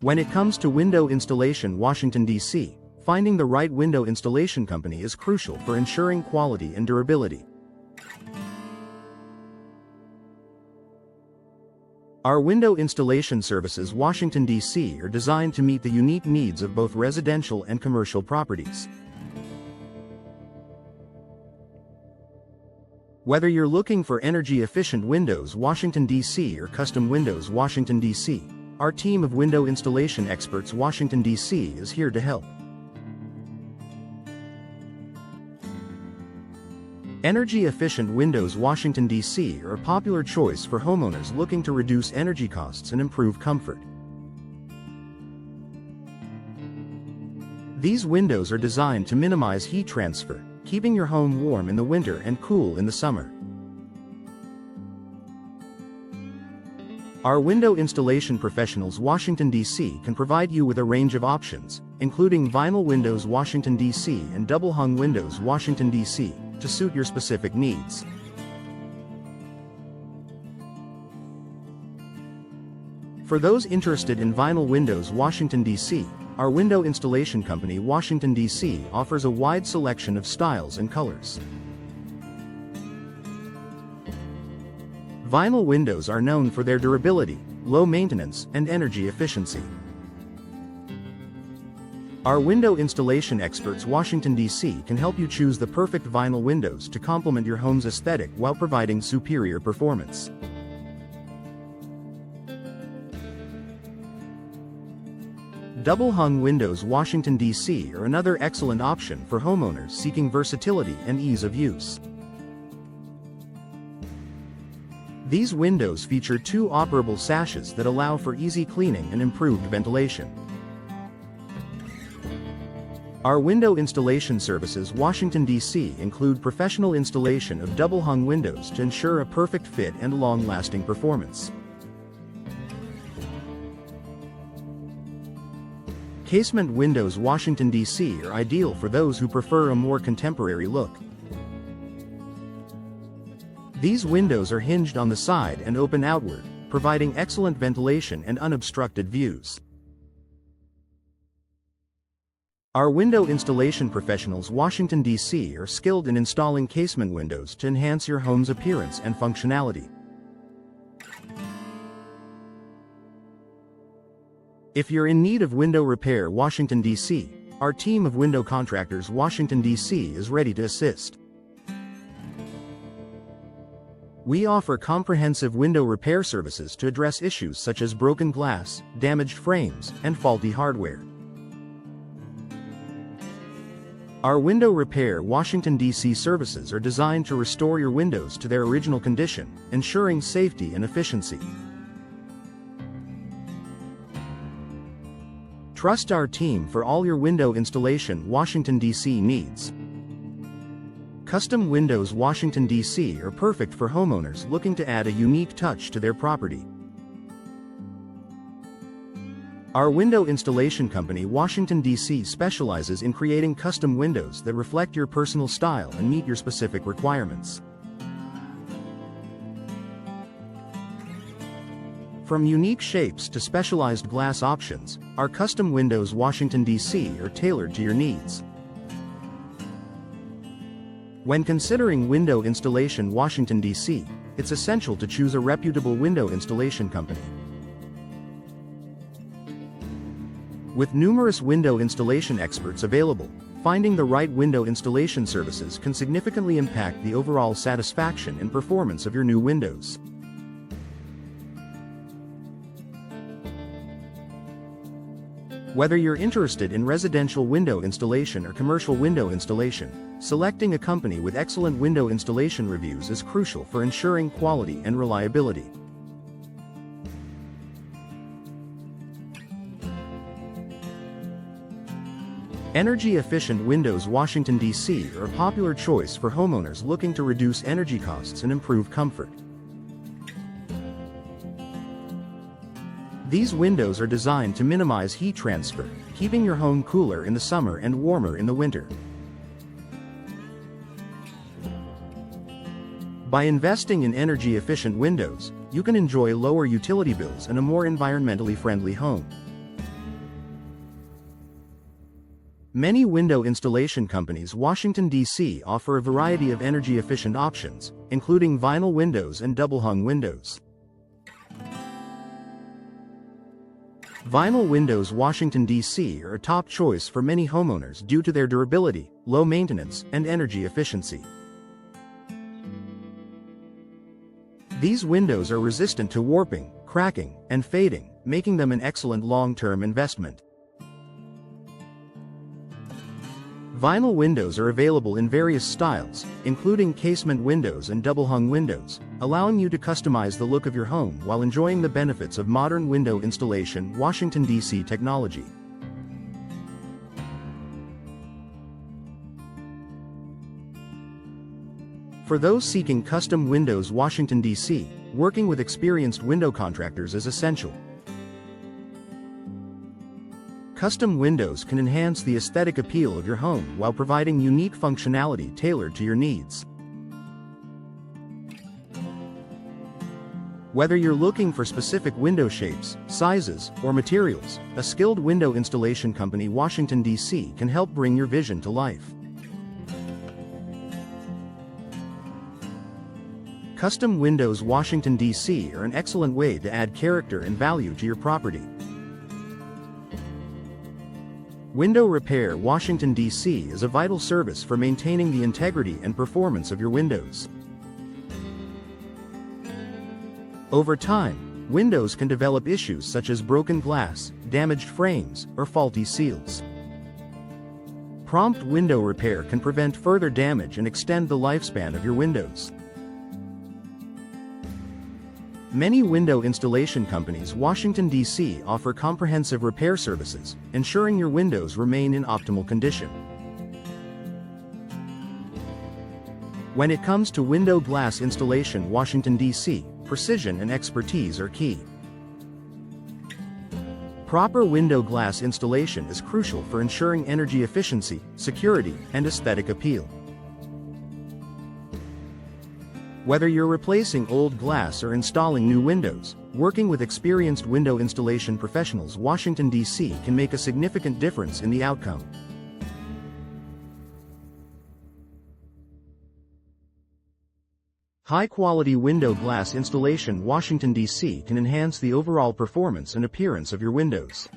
When it comes to window installation, Washington, D.C., finding the right window installation company is crucial for ensuring quality and durability. Our window installation services, Washington, D.C., are designed to meet the unique needs of both residential and commercial properties. Whether you're looking for energy-efficient windows, Washington, D.C., or custom windows, Washington, D.C., our team of window installation experts, Washington, D.C., is here to help. Energy-efficient windows, Washington, D.C., are a popular choice for homeowners looking to reduce energy costs and improve comfort. These windows are designed to minimize heat transfer, keeping your home warm in the winter and cool in the summer. Our window installation professionals, Washington, D.C., can provide you with a range of options, including vinyl windows, Washington, D.C., and double-hung windows, Washington, D.C., to suit your specific needs. For those interested in vinyl windows, Washington, D.C., our window installation company, Washington, D.C., offers a wide selection of styles and colors. Vinyl windows are known for their durability, low maintenance, and energy efficiency. Our window installation experts, Washington, D.C., can help you choose the perfect vinyl windows to complement your home's aesthetic while providing superior performance. Double-hung windows, Washington, D.C., are another excellent option for homeowners seeking versatility and ease of use. These windows feature two operable sashes that allow for easy cleaning and improved ventilation. Our window installation services, Washington, D.C., include professional installation of double-hung windows to ensure a perfect fit and long-lasting performance. Casement windows, Washington, D.C., are ideal for those who prefer a more contemporary look. These windows are hinged on the side and open outward, providing excellent ventilation and unobstructed views. Our window installation professionals, Washington, D.C., are skilled in installing casement windows to enhance your home's appearance and functionality. If you're in need of window repair, Washington, D.C., our team of window contractors, Washington, D.C., is ready to assist. We offer comprehensive window repair services to address issues such as broken glass, damaged frames, and faulty hardware. Our window repair, Washington, D.C. services are designed to restore your windows to their original condition, ensuring safety and efficiency. Trust our team for all your window installation, Washington, D.C. needs. Custom windows, Washington, D.C. are perfect for homeowners looking to add a unique touch to their property. Our window installation company, Washington, D.C., specializes in creating custom windows that reflect your personal style and meet your specific requirements. From unique shapes to specialized glass options, our custom windows, Washington, D.C., are tailored to your needs. When considering window installation, Washington, D.C., it's essential to choose a reputable window installation company. With numerous window installation experts available, finding the right window installation services can significantly impact the overall satisfaction and performance of your new windows. Whether you're interested in residential window installation or commercial window installation, selecting a company with excellent window installation reviews is crucial for ensuring quality and reliability. Energy-efficient windows, Washington, D.C. are a popular choice for homeowners looking to reduce energy costs and improve comfort. These windows are designed to minimize heat transfer, keeping your home cooler in the summer and warmer in the winter. By investing in energy-efficient windows, you can enjoy lower utility bills and a more environmentally friendly home. Many window installation companies Washington, D.C. offer a variety of energy-efficient options, including vinyl windows and double-hung windows. Vinyl windows Washington, D.C. are a top choice for many homeowners due to their durability, low maintenance, and energy efficiency. These windows are resistant to warping, cracking, and fading, making them an excellent long-term investment. Vinyl windows are available in various styles, including casement windows and double-hung windows, allowing you to customize the look of your home while enjoying the benefits of modern window installation Washington, D.C. technology. For those seeking custom windows Washington, D.C., working with experienced window contractors is essential. Custom windows can enhance the aesthetic appeal of your home while providing unique functionality tailored to your needs. Whether you're looking for specific window shapes, sizes, or materials, a skilled window installation company Washington, D.C. can help bring your vision to life. Custom windows Washington, D.C. are an excellent way to add character and value to your property. Window Repair Washington, D.C. is a vital service for maintaining the integrity and performance of your windows. Over time, windows can develop issues such as broken glass, damaged frames, or faulty seals. Prompt window repair can prevent further damage and extend the lifespan of your windows. Many window installation companies Washington, D.C. offer comprehensive repair services, ensuring your windows remain in optimal condition. When it comes to window glass installation Washington, D.C., precision and expertise are key. Proper window glass installation is crucial for ensuring energy efficiency, security, and aesthetic appeal. Whether you're replacing old glass or installing new windows, working with experienced window installation professionals Washington, D.C. can make a significant difference in the outcome. High-quality window glass installation Washington, D.C. can enhance the overall performance and appearance of your windows.